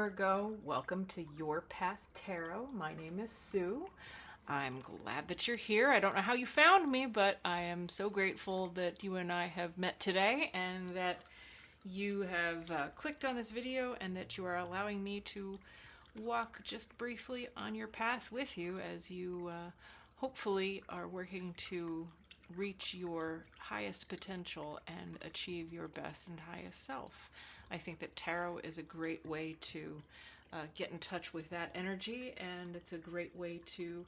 Virgo. Welcome to Your Path Tarot. My name is Sue. I'm glad that you're here. I don't know how you found me, but I am so grateful that you and I have met today and that you have clicked on this video and that you are allowing me to walk just briefly on your path with you as you hopefully are working to reach your highest potential and achieve your best and highest self. I think that tarot is a great way to get in touch with that energy, and it's a great way to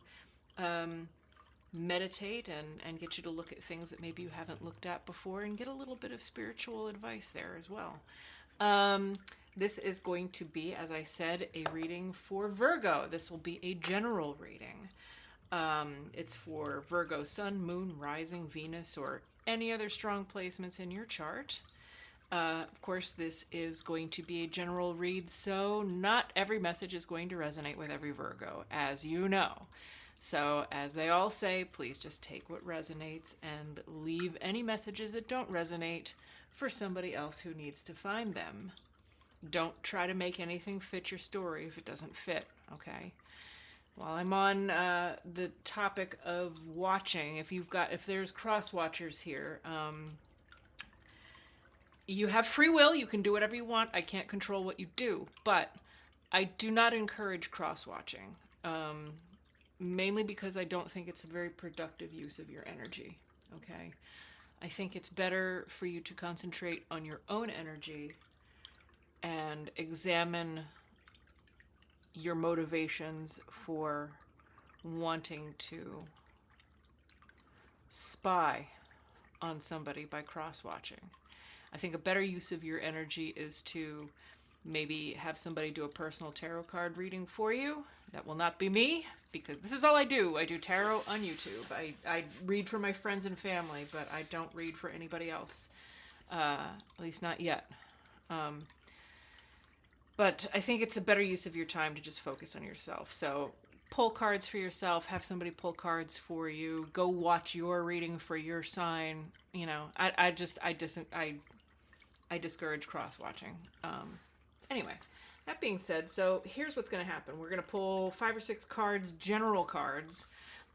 meditate and get you to look at things that maybe you haven't looked at before and get a little bit of spiritual advice there as well. This is going to be, as I said, a reading for Virgo. This will be a general reading. It's for Virgo, Sun, Moon, Rising, Venus, or any other strong placements in your chart. Of course, this is going to be a general read, so not every message is going to resonate with every Virgo, as you know. So, as they all say, please just take what resonates and leave any messages that don't resonate for somebody else who needs to find them. Don't try to make anything fit your story if it doesn't fit, okay? While I'm on the topic of watching, if there's cross watchers here, you have free will. You can do whatever you want. I can't control what you do, but I do not encourage cross watching, mainly because I don't think it's a very productive use of your energy. Okay, I think it's better for you to concentrate on your own energy and examine your motivations for wanting to spy on somebody by cross-watching. I think a better use of your energy is to maybe have somebody do a personal tarot card reading for you. That will not be me, because this is all I do. I do tarot on YouTube. I read for my friends and family, but I don't read for anybody else. At least not yet. But I think it's a better use of your time to just focus on yourself. So pull cards for yourself, have somebody pull cards for you, go watch your reading for your sign. You know, I discourage cross-watching. Anyway, that being said, so here's what's going to happen. We're going to pull 5 or 6 cards, general cards.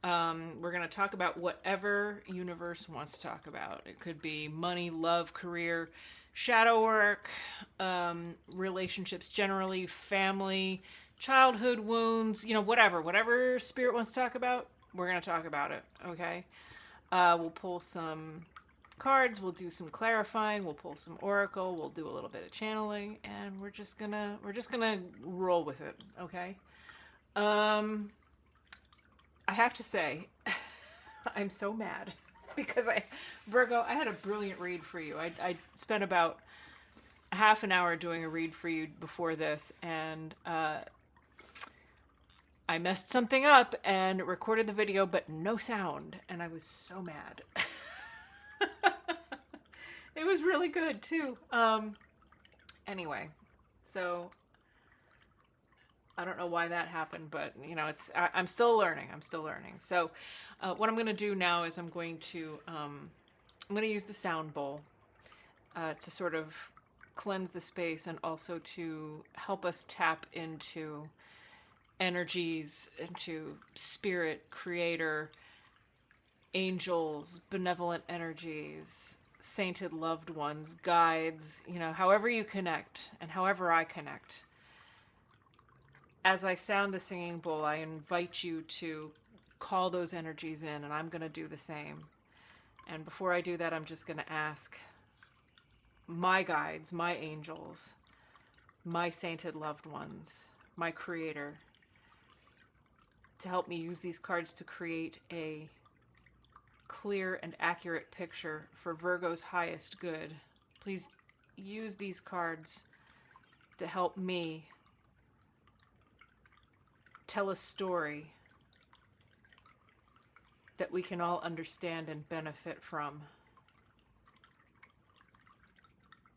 We're going to talk about whatever universe wants to talk about. It could be money, love, career, shadow work, relationships generally, family, childhood wounds, whatever spirit wants to talk about, we're going to talk about it, okay? We'll pull some cards, we'll do some clarifying, we'll pull some oracle, we'll do a little bit of channeling, and we're just gonna roll with it, okay? I have to say, I'm so mad. Because Virgo, I had a brilliant read for you. I spent about half an hour doing a read for you before this, and I messed something up and recorded the video, but no sound, and I was so mad. It was really good, too. Anyway, so I don't know why that happened, but I'm still learning. So what I'm going to do now is I'm going to use the sound bowl to sort of cleanse the space and also to help us tap into energies, into spirit, creator, angels, benevolent energies, sainted loved ones, guides, however you connect and however I connect. As I sound the singing bowl, I invite you to call those energies in, and I'm going to do the same. And before I do that, I'm just going to ask my guides, my angels, my sainted loved ones, my creator, to help me use these cards to create a clear and accurate picture for Virgo's highest good. Please use these cards to help me tell a story that we can all understand and benefit from.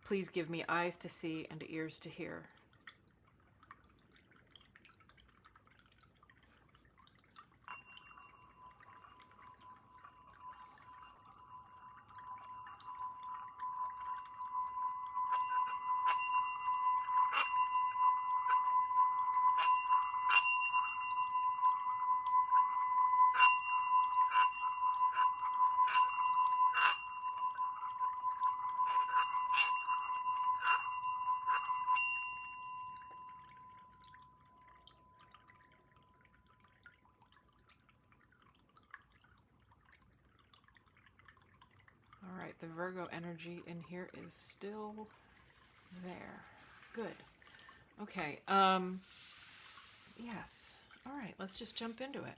Please give me eyes to see and ears to hear. Virgo energy in here is still there. Good. Okay. Yes. All right. Let's just jump into it.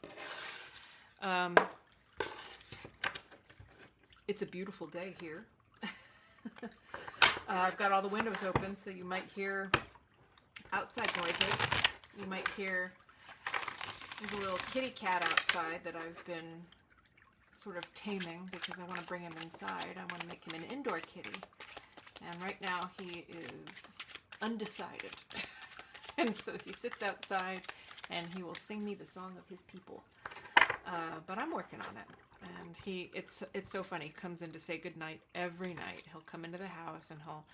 It's a beautiful day here. I've got all the windows open, so you might hear outside noises. You might hear there's a little kitty cat outside that I've been sort of taming because I want to bring him inside. I want to make him an indoor kitty. And right now he is undecided. And so he sits outside and he will sing me the song of his people. But I'm working on it. And it's so funny. He comes in to say goodnight every night. He'll come into the house and he'll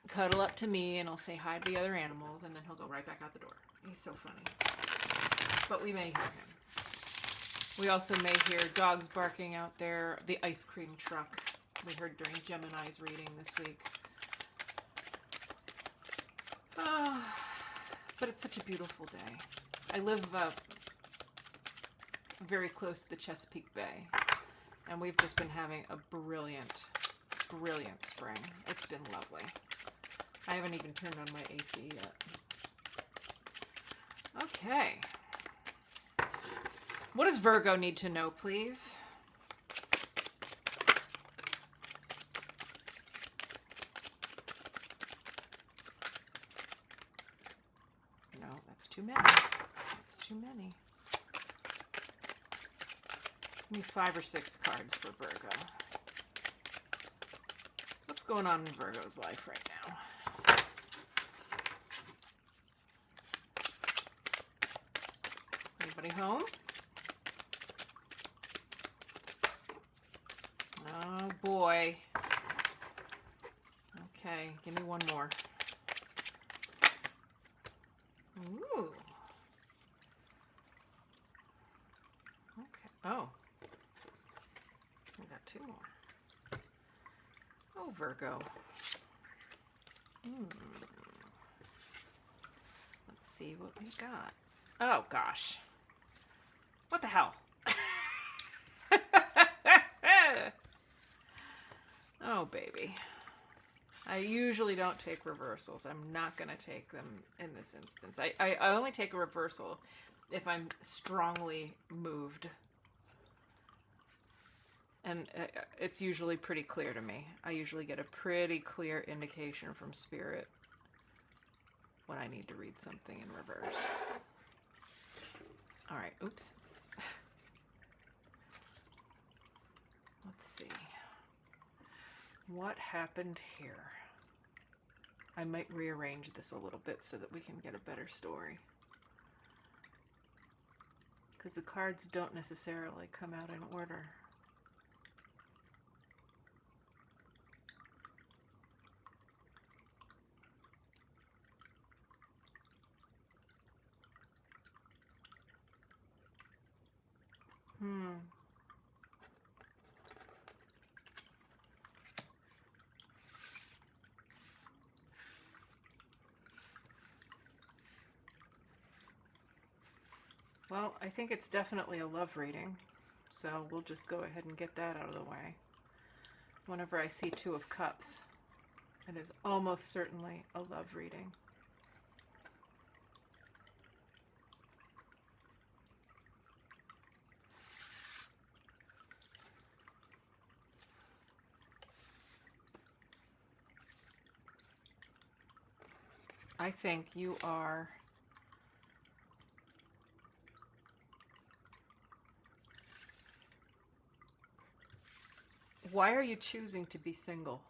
cuddle up to me and he'll say hi to the other animals and then he'll go right back out the door. He's so funny. But we may hear him. We also may hear dogs barking out there. The ice cream truck we heard during Gemini's reading this week. But it's such a beautiful day. I live very close to the Chesapeake Bay, and we've just been having a brilliant, brilliant spring. It's been lovely. I haven't even turned on my AC yet. Okay. What does Virgo need to know, please? No, that's too many. That's too many. Give me 5 or 6 cards for Virgo. What's going on in Virgo's life right now? Anybody home? Oh boy. Okay, give me one more. Ooh. Okay. Oh. We got 2 more. Oh, Virgo. Let's see what we got. Oh, gosh. What the hell? Oh, baby. I usually don't take reversals. I'm not going to take them in this instance. I only take a reversal if I'm strongly moved. And it's usually pretty clear to me. I usually get a pretty clear indication from Spirit when I need to read something in reverse. All right, oops. Let's see. What happened here? I might rearrange this a little bit so that we can get a better story. Because the cards don't necessarily come out in order. Well, I think it's definitely a love reading, so we'll just go ahead and get that out of the way. Whenever I see 2 of Cups, it is almost certainly a love reading. I think you are why are you choosing to be single?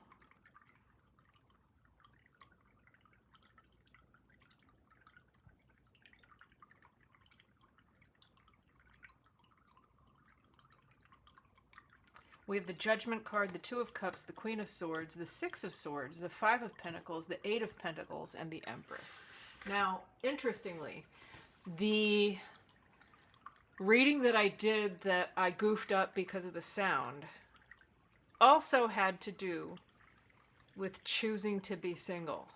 We have the Judgment card, the 2 of Cups, the Queen of Swords, the 6 of Swords, the 5 of Pentacles, the 8 of Pentacles, and the Empress. Now, interestingly, the reading that I did that I goofed up because of the sound also had to do with choosing to be single.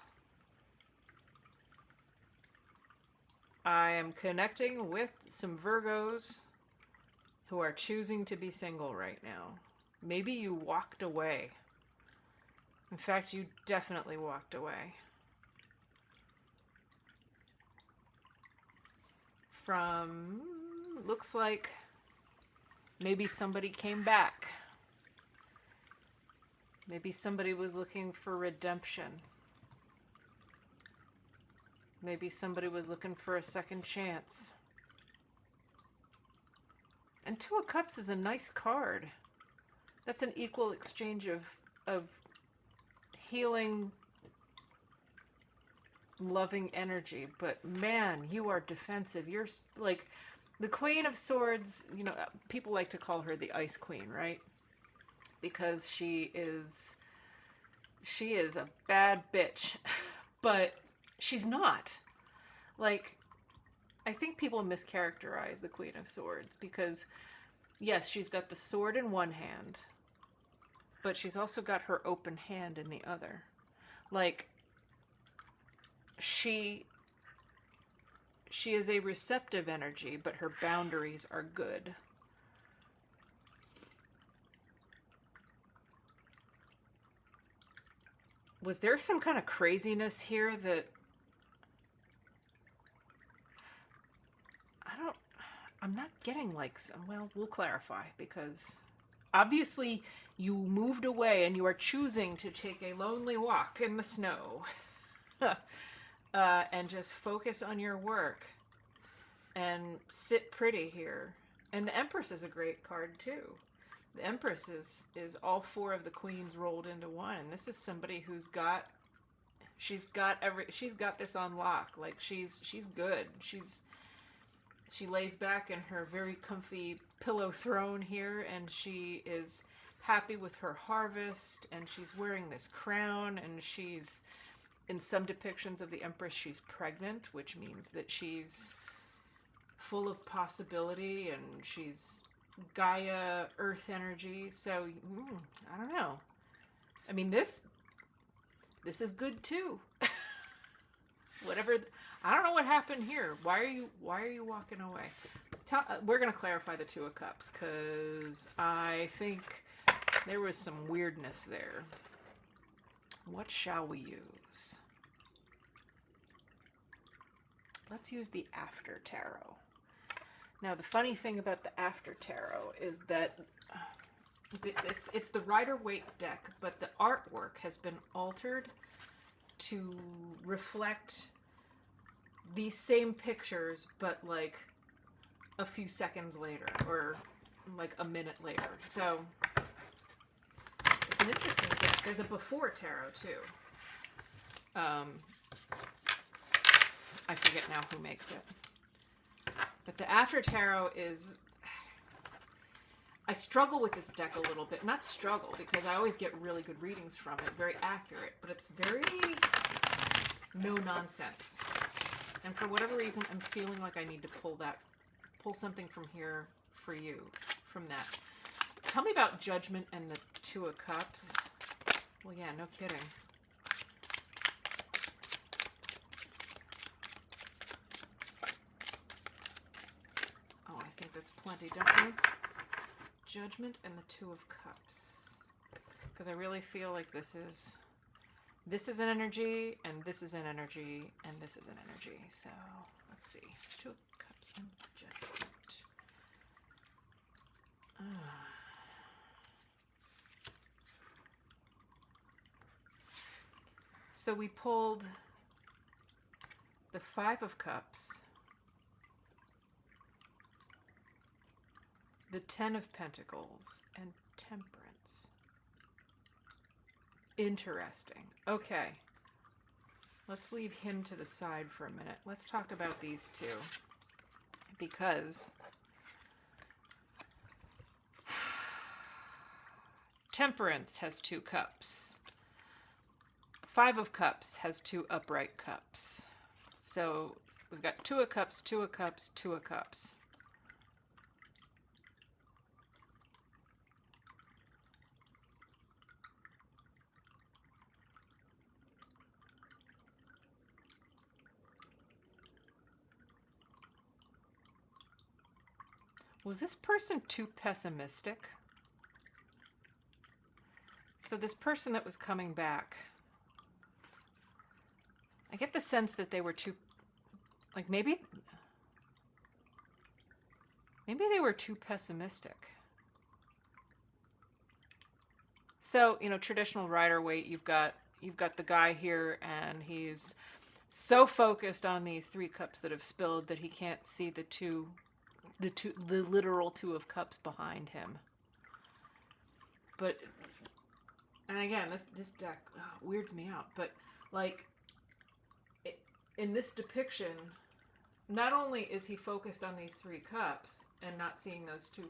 I am connecting with some Virgos who are choosing to be single right now. Maybe you walked away. In fact, you definitely walked away from, looks like maybe somebody came back. Maybe somebody was looking for redemption. Maybe somebody was looking for a second chance. And Two of Cups is a nice card. That's an equal exchange of healing, loving energy. But man, you are defensive. You're like the Queen of Swords. You know, people like to call her the Ice Queen, right? Because she is a bad bitch. But she's not. Like, I think people mischaracterize the Queen of Swords because, yes, she's got the sword in one hand, but she's also got her open hand in the other. Like, she is a receptive energy, but her boundaries are good. Was there some kind of craziness here that I'm not getting like some, well, we'll clarify, because obviously you moved away and you are choosing to take a lonely walk in the snow and just focus on your work and sit pretty here. And the Empress is a great card too. The Empress is all four of the queens rolled into one. And this is somebody who's got, she's got this on lock. Like she's good. She lays back in her very comfy pillow throne here, and she is happy with her harvest, and she's wearing this crown, and she's, in some depictions of the Empress, she's pregnant, which means that she's full of possibility, and she's Gaia, earth energy, so, I don't know. I mean, this is good too. Whatever... I don't know what happened here. Why are you walking away? We're going to clarify the Two of Cups, because I think there was some weirdness there. What shall we use? Let's use the After Tarot. Now, the funny thing about the After Tarot is that it's the Rider-Waite deck, but the artwork has been altered to reflect these same pictures, but like a few seconds later, or like a minute later. So it's an interesting deck. There's a before tarot too. I forget now who makes it. But the After Tarot is... I struggle with this deck a little bit. Not struggle, because I always get really good readings from it. Very accurate, but it's very no nonsense. And for whatever reason, I'm feeling like I need to pull something from here for you, from that. Tell me about Judgment and the Two of Cups. Well, yeah, no kidding. Oh, I think that's plenty, don't you? Judgment and the Two of Cups. Because I really feel like this is an energy, and this is an energy, and this is an energy. So, let's see. Two of Cups and Judgment. So we pulled the Five of Cups, the Ten of Pentacles, and Temperance. Interesting. Okay. Let's leave him to the side for a minute. Let's talk about these two. Because Temperance has two cups. Five of Cups has two upright cups. So we've got Two of Cups, Two of Cups, Two of Cups. Was this person too pessimistic? So this person that was coming back, I get the sense that they were too, like maybe they were too pessimistic. So, you know, traditional Rider-Waite, you've got the guy here, and he's so focused on these 3 cups that have spilled that he can't see the literal 2 of cups behind him. But, and again, this deck weirds me out, but like, in this depiction, not only is he focused on these 3 cups and not seeing those 2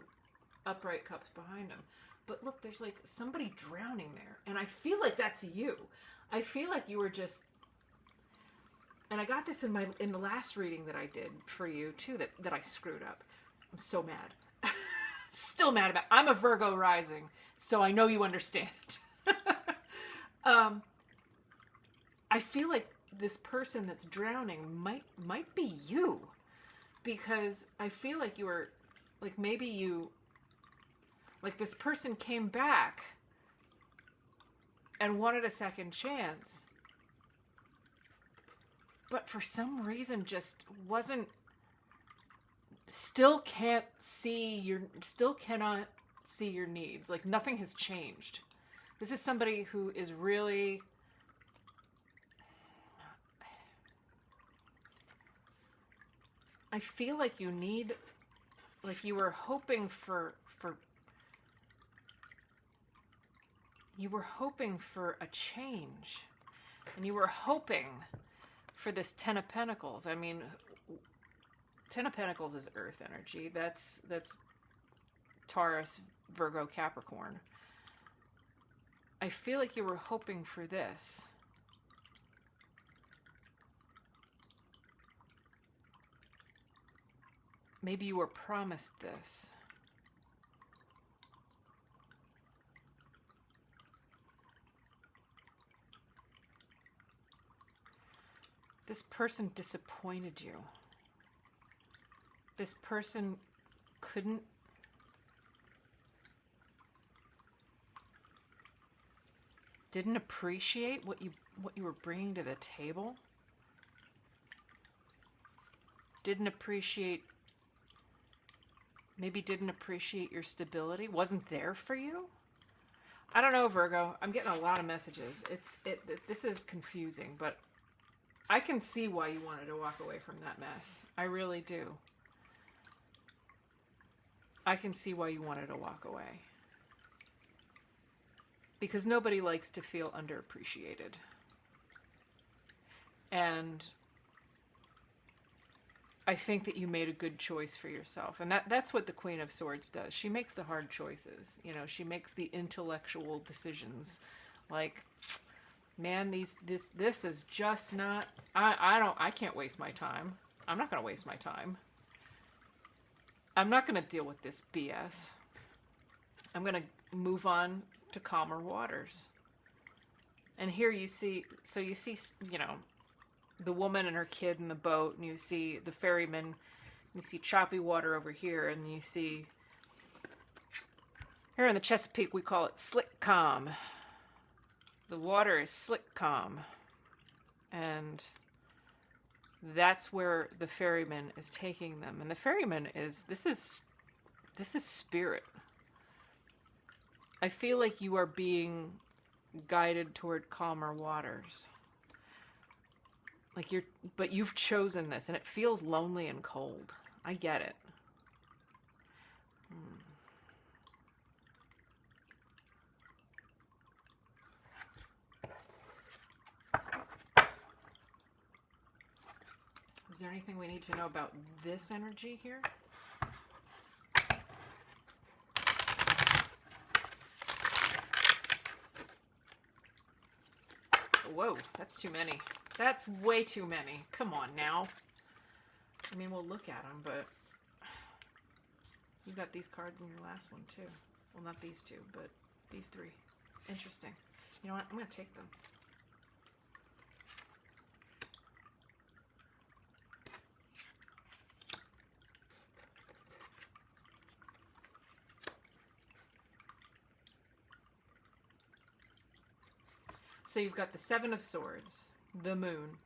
upright cups behind him, but look, there's like somebody drowning there. And I feel like that's you. I feel like you were just, and I got this in the last reading that I did for you too, that I screwed up. I'm so mad. Still mad about it. I'm a Virgo rising, so I know you understand. I feel like this person that's drowning might be you, because I feel like you were, like, maybe you, like, this person came back and wanted a second chance, but for some reason just still cannot see your needs. Like, nothing has changed. This is somebody who is really, I feel like you need, like, you were hoping for a change, and you were hoping for this 10 of Pentacles. I mean, 10 of Pentacles is earth energy. That's Taurus, Virgo, Capricorn. I feel like you were hoping for this. Maybe you were promised this. This person disappointed you. This person didn't appreciate what you were bringing to the table. Didn't appreciate your stability. Wasn't there for you. I don't know, Virgo. I'm getting a lot of messages. This is confusing, but I can see why you wanted to walk away from that mess. I really do. I can see why you wanted to walk away. Because nobody likes to feel underappreciated. And I think that you made a good choice for yourself. And that's what the Queen of Swords does. She makes the hard choices. You know, she makes the intellectual decisions. Like, man, this is just not, I can't waste my time. I'm not going to waste my time. I'm not going to deal with this BS. I'm going to move on to calmer waters. And here you see, you know, the woman and her kid in the boat, and you see the ferryman, you see choppy water over here, and you see, here in the Chesapeake we call it slick calm. The water is slick calm. And that's where the ferryman is taking them. And the ferryman this is spirit. I feel like you are being guided toward calmer waters. But you've chosen this, and it feels lonely and cold. I get it. Is there anything we need to know about this energy here? Whoa, that's too many. That's way too many. Come on now. I mean, we'll look at them, but you got these cards in your last one too. Well, not these two, but these 3. Interesting. You know what? I'm going to take them. So you've got the Seven of Swords, the Moon,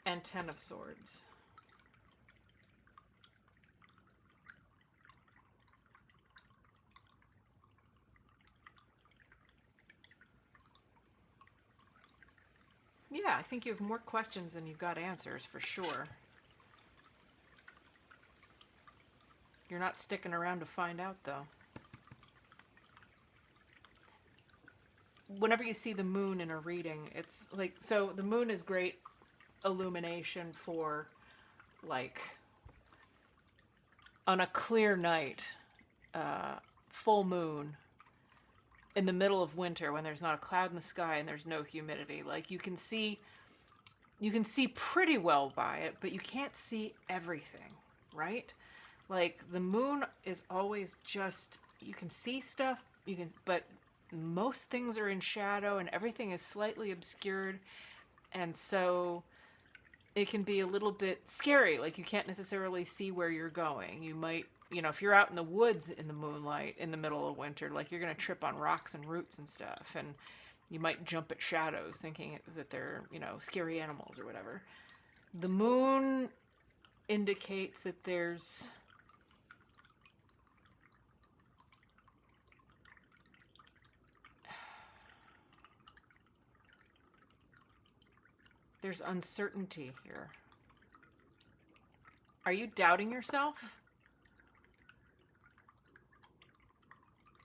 and Ten of Swords. Yeah, I think you have more questions than you've got answers, for sure. You're not sticking around to find out, though. Whenever you see the moon in a reading, it's like, so the moon is great illumination for, like, on a clear night, full moon, in the middle of winter when there's not a cloud in the sky and there's no humidity. Like, you can see pretty well by it, but you can't see everything, right? Like, the moon is always just, you can see stuff, but most things are in shadow and everything is slightly obscured. And so it can be a little bit scary. Like, you can't necessarily see where you're going. You might, if you're out in the woods in the moonlight in the middle of winter, like, you're going to trip on rocks and roots and stuff. And you might jump at shadows thinking that they're, scary animals or whatever. The moon indicates that there's uncertainty here. Are you doubting yourself?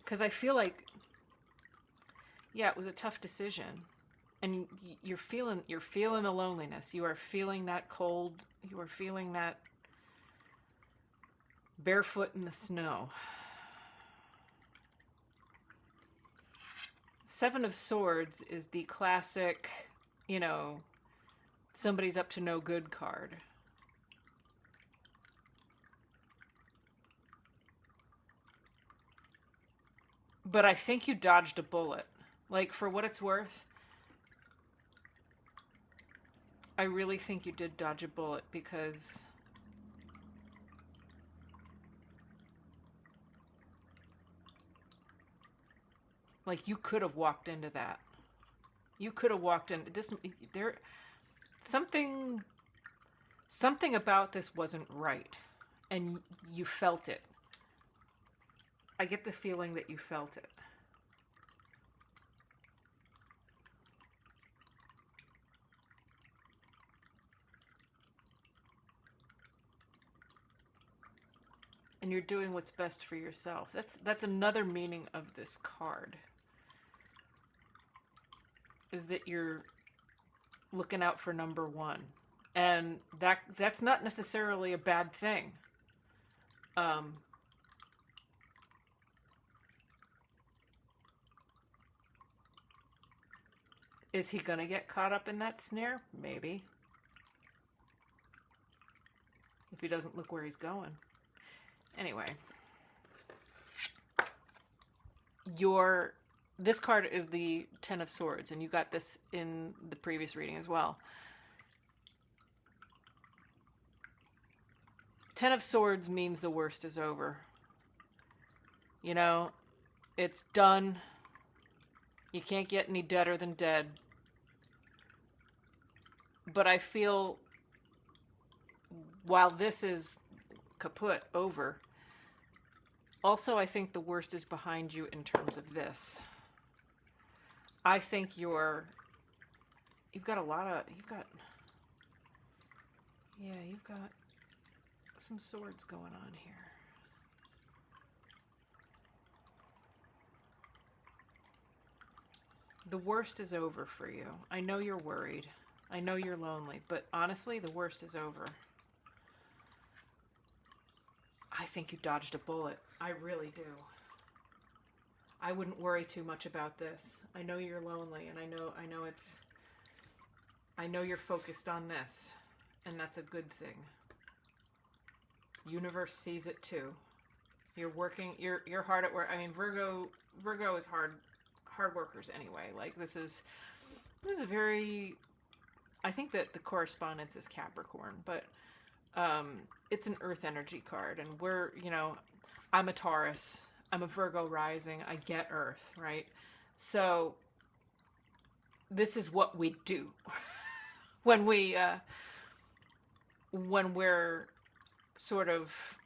Because I feel like, yeah, it was a tough decision, and you're feeling the loneliness. You are feeling that cold. You are feeling that barefoot in the snow. Seven of Swords is the classic, somebody's up to no good card. But I think you dodged a bullet. Like, for what it's worth, I really think you did dodge a bullet, because like, you could have walked into that. You could have walked in this. Something about this wasn't right, and you felt it. I get the feeling that you felt it. And you're doing what's best for yourself. That's another meaning of this card. Is that you're looking out for number one. And that's not necessarily a bad thing. Is he going to get caught up in that snare? Maybe. If he doesn't look where he's going. Anyway. This card is the Ten of Swords, and you got this in the previous reading as well. Ten of Swords means the worst is over. It's done. You can't get any deader than dead. But I feel, while this is kaput, over, also I think the worst is behind you in terms of this. I think you've got some swords going on here. The worst is over for you. I know you're worried. I know you're lonely, but honestly, the worst is over. I think you dodged a bullet. I really do. I wouldn't worry too much about this. I know you're lonely, and I know you're focused on this, and that's a good thing. Universe sees it too. You're working. You're hard at work. I mean, Virgo is hard workers anyway. Like, this is a very, I think that the correspondence is Capricorn, but it's an earth energy card, and I'm a Taurus. I'm a Virgo rising. I get earth, right? So this is what we do when we're sort of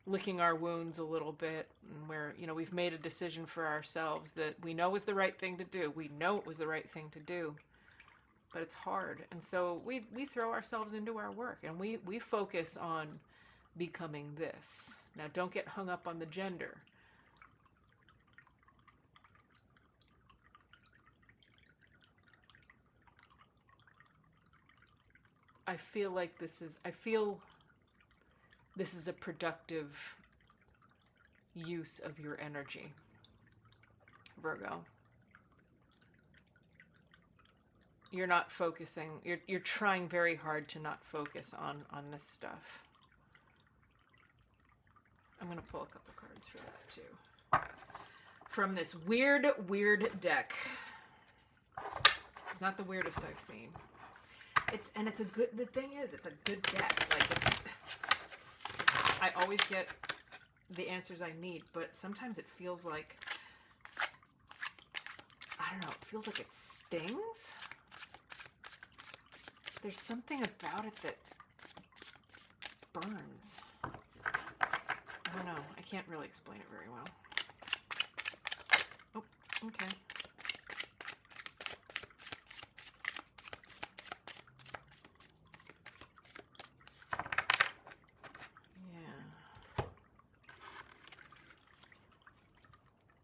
licking our wounds a little bit, and we've made a decision for ourselves that we know was the right thing to do. We know it was the right thing to do, but it's hard. And so we throw ourselves into our work, and we focus on becoming this. Now, don't get hung up on the gender. I feel this is a productive use of your energy, Virgo. You're not focusing. You're trying very hard to not focus on this stuff. I'm going to pull a couple cards for that too. From this weird deck. It's not the weirdest I've seen. The thing is, it's a good deck. I always get the answers I need, but sometimes it feels like, I don't know, it feels like it stings. There's something about it that burns. I don't know. I can't really explain it very well. Oh, okay.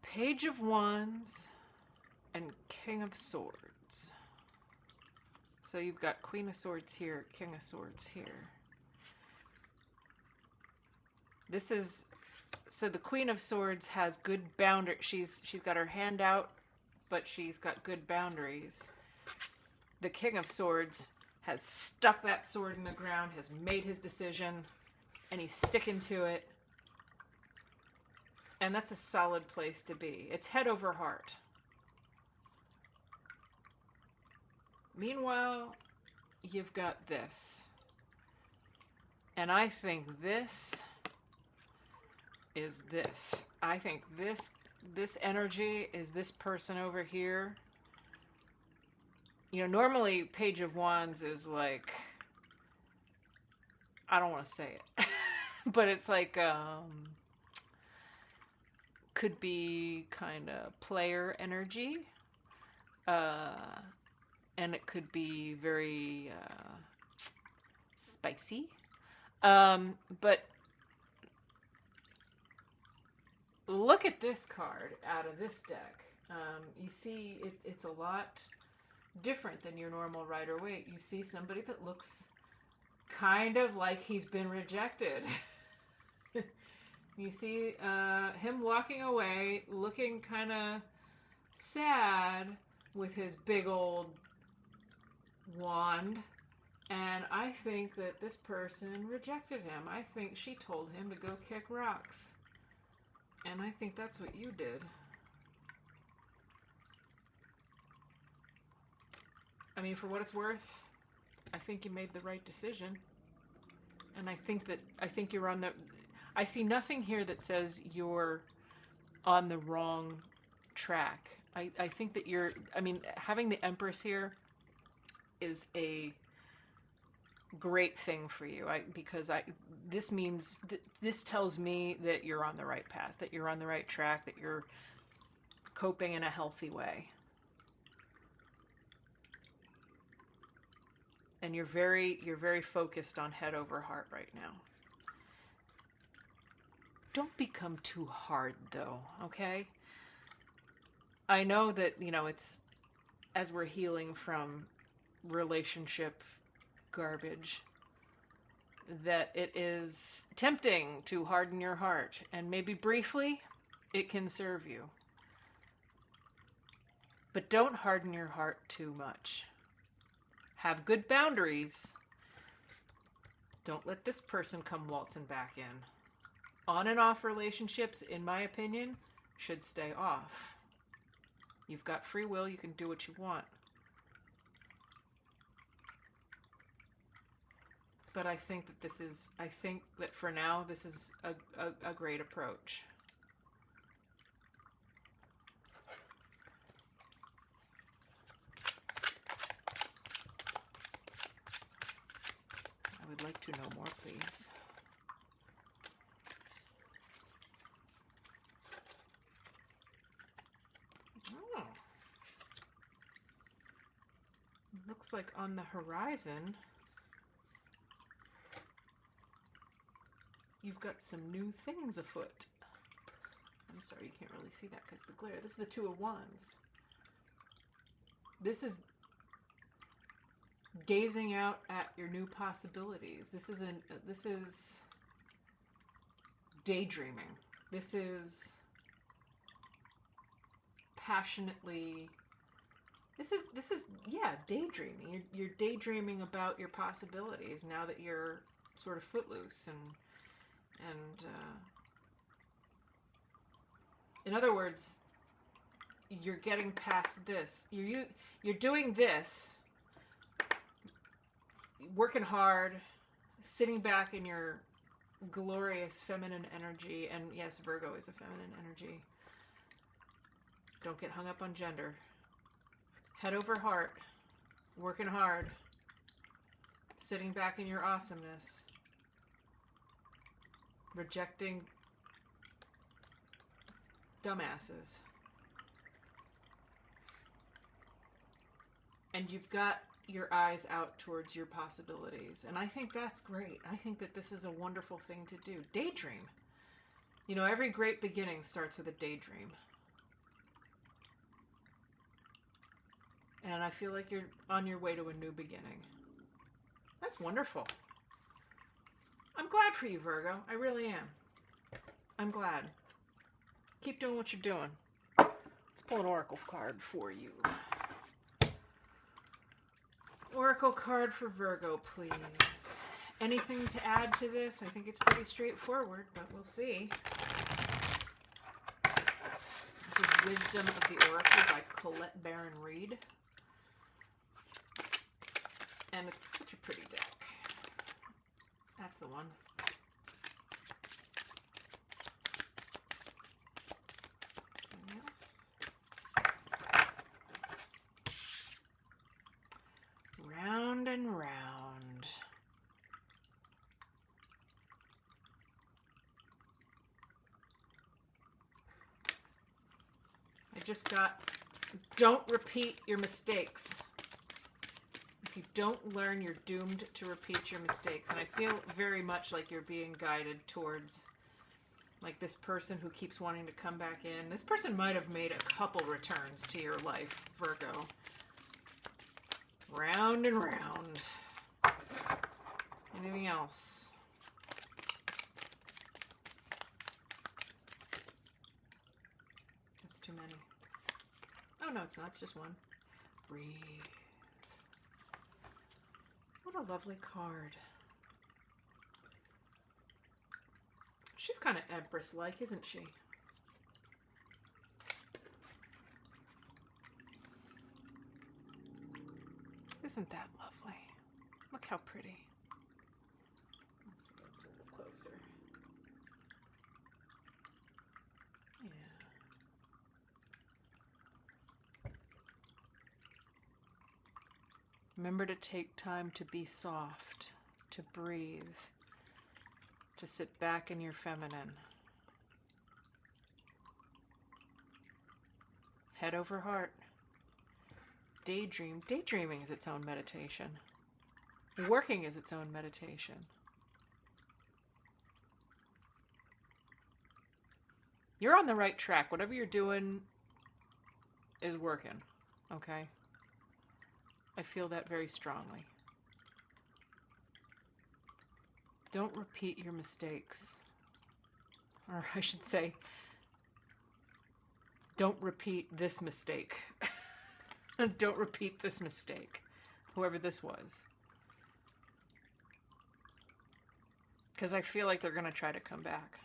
Page of Wands and King of Swords. So you've got Queen of Swords here, King of Swords here. So the Queen of Swords has good boundary. She's got her hand out, but she's got good boundaries. The King of Swords has stuck that sword in the ground, has made his decision, and he's sticking to it. And that's a solid place to be. It's head over heart. Meanwhile, you've got this. And I think this is this. I think this energy is this person over here. Normally Page of Wands is like, I don't want to say it, but it's like, could be kind of player energy, and it could be very spicy, but look at this card out of this deck. You see it's a lot different than your normal Rider-Waite. You see somebody that looks kind of like he's been rejected. You see him walking away, looking kind of sad with his big old wand. And I think that this person rejected him. I think she told him to go kick rocks. And I think that's what you did. I mean, for what it's worth, I think you made the right decision. And I think you're on the... I see nothing here that says you're on the wrong track. I think that having the Empress here is a great thing for you. This tells me that you're on the right path, that you're on the right track, that you're coping in a healthy way. And you're very focused on head over heart right now. Don't become too hard, though, okay? I know that, it's, as we're healing from relationship garbage, that it is tempting to harden your heart, and maybe briefly, it can serve you. But don't harden your heart too much. Have good boundaries. Don't let this person come waltzing back in. On and off relationships, in my opinion, should stay off. You've got free will, you can do what you want. But I think that for now, this is a great approach. to know more, please. Oh. Looks like on the horizon, you've got some new things afoot. I'm sorry, you can't really see that because of the glare. This is the Two of Wands. This is gazing out at your new possibilities. This is daydreaming. This is passionately. This is daydreaming. You're daydreaming about your possibilities now that you're sort of footloose and in other words, you're getting past this. You're doing this, working hard, sitting back in your glorious feminine energy. And yes, Virgo is a feminine energy. Don't get hung up on gender. Head over heart, working hard, sitting back in your awesomeness, rejecting dumbasses. And you've got your eyes out towards your possibilities. And I think that's great. I think that this is a wonderful thing to do. Daydream. You know, every great beginning starts with a daydream. And I feel like you're on your way to a new beginning. That's wonderful. I'm glad for you, Virgo. I really am. I'm glad. Keep doing what you're doing. Let's pull an oracle card for you. Oracle card for Virgo, please. Anything to add to this? I think it's pretty straightforward, but we'll see. This is Wisdom of the Oracle by Colette Baron Reed. And it's such a pretty deck. That's the one. Yes. Round and round. I just got, don't repeat your mistakes. If you don't learn, you're doomed to repeat your mistakes. And I feel very much like you're being guided towards like this person who keeps wanting to come back in. This person might have made a couple returns to your life, Virgo. Round and round. Anything else? That's too many. Oh, no, it's not. It's just one. Breathe. What a lovely card. She's kind of Empress-like, isn't she? Isn't that lovely? Look how pretty. Let's see, that's a little closer. Yeah. Remember to take time to be soft, to breathe, to sit back in your feminine. Head over heart. Daydream. Daydreaming is its own meditation. Working is its own meditation. You're on the right track. Whatever you're doing is working, okay? I feel that very strongly. Don't repeat your mistakes. Or I should say, don't repeat this mistake. Don't repeat this mistake, whoever this was. Because I feel like they're going to try to come back.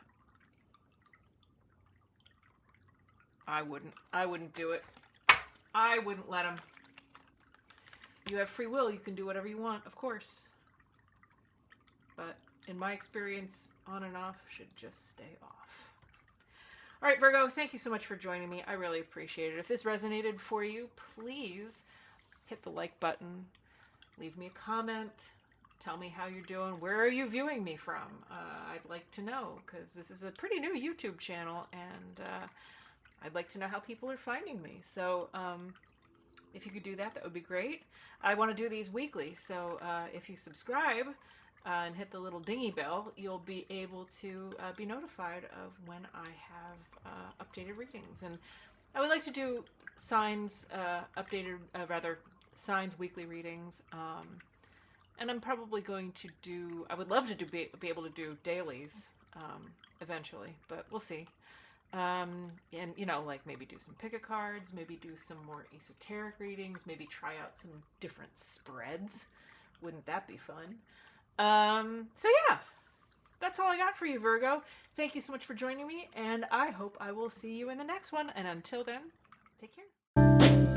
I wouldn't do it. I wouldn't let them. You have free will. You can do whatever you want, of course. But in my experience, on and off should just stay off. All right, Virgo, thank you so much for joining me. I really appreciate it. If this resonated for you, please hit the like button. Leave me a comment. Tell me how you're doing. Where are you viewing me from? I'd like to know, because this is a pretty new YouTube channel, and I'd like to know how people are finding me. So if you could do that, that would be great. I want to do these weekly, so if you subscribe and hit the little dingy bell, you'll be able to be notified of when I have updated readings. And I would like to do signs, signs weekly readings. And I'm probably going to do, I would love to be able to do dailies eventually, but we'll see. And, you know, like maybe do some pick-a-cards, maybe do some more esoteric readings, maybe try out some different spreads. Wouldn't that be fun? So yeah, that's all I got for you, Virgo. Thank you so much for joining me, and I hope I will see you in the next one. And until then, take care.